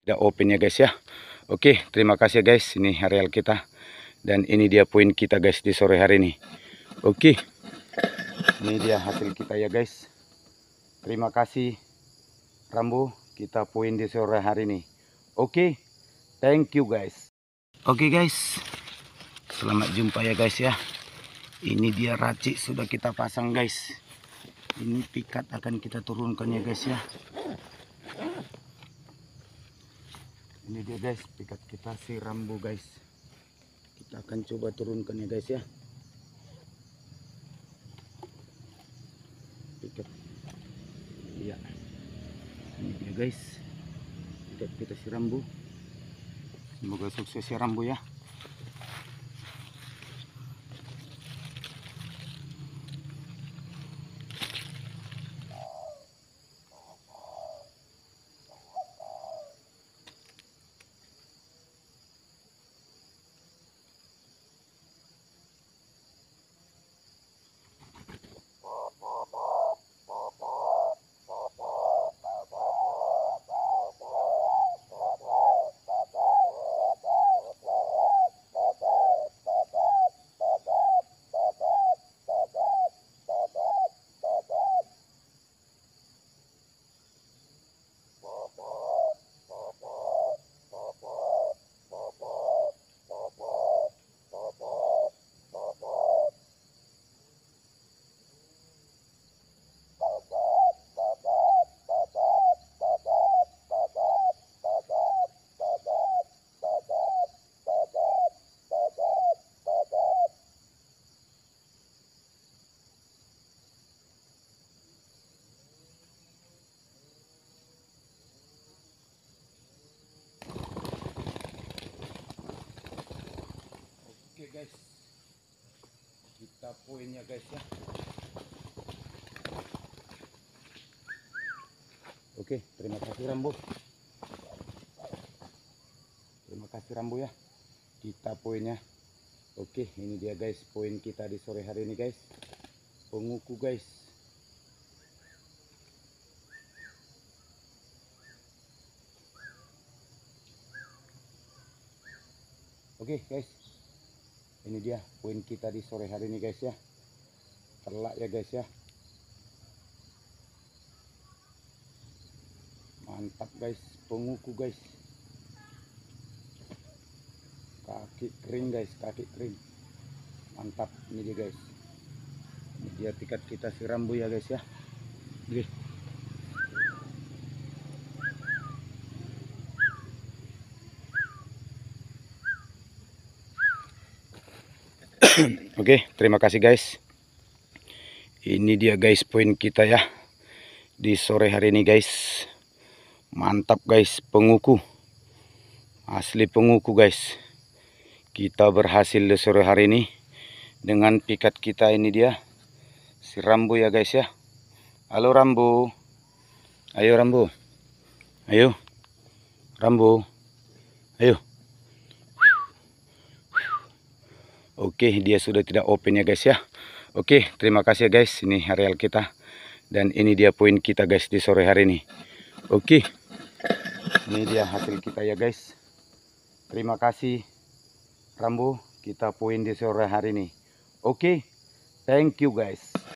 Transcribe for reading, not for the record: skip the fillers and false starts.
Tidak open ya guys ya. Oke, terima kasih ya guys. Ini areal kita. Dan ini dia poin kita guys di sore hari ini. Oke, ini dia hasil kita ya guys. Terima kasih Rambo, kita poin di sore hari ini. Oke, thank you guys. Oke guys, selamat jumpa ya guys ya. Ini dia racik sudah kita pasang guys. Ini pikat akan kita turunkan ya guys ya. Ini dia guys, pikat kita si Rambo guys. Kita akan coba turunkan ya guys ya. Pikat. Iya. Ini dia guys. Pikat kita si Rambo. Semoga sukses ya Rambo ya. Oke guys, kita poinnya guys ya. Oke, terima kasih Rambo. Terima kasih Rambo ya. Kita poinnya. Oke, ini dia guys poin kita di sore hari ini guys. Penguku guys. Oke guys, ini dia poin kita di sore hari ini guys ya. Telak ya guys ya. Mantap guys, penguku guys. Kaki kering guys, kaki kering. Mantap, ini dia guys. Ini dia pikat kita si Rambo ya guys ya. Oke. Oke, terima kasih guys. Ini dia guys poin kita ya di sore hari ini guys. Mantap guys, penguku. Asli penguku guys. Kita berhasil di sore hari ini dengan pikat kita. Ini dia si Rambo ya guys ya. Halo Rambo. Ayo Rambo. Ayo. Rambo. Ayo. Oke, dia sudah tidak open ya guys ya. Oke, terima kasih ya guys. Ini areal kita. Dan ini dia poin kita guys di sore hari ini. Oke. Ini dia hasil kita ya guys. Terima kasih Rambo, kita poin di sore hari ini. Oke, thank you guys.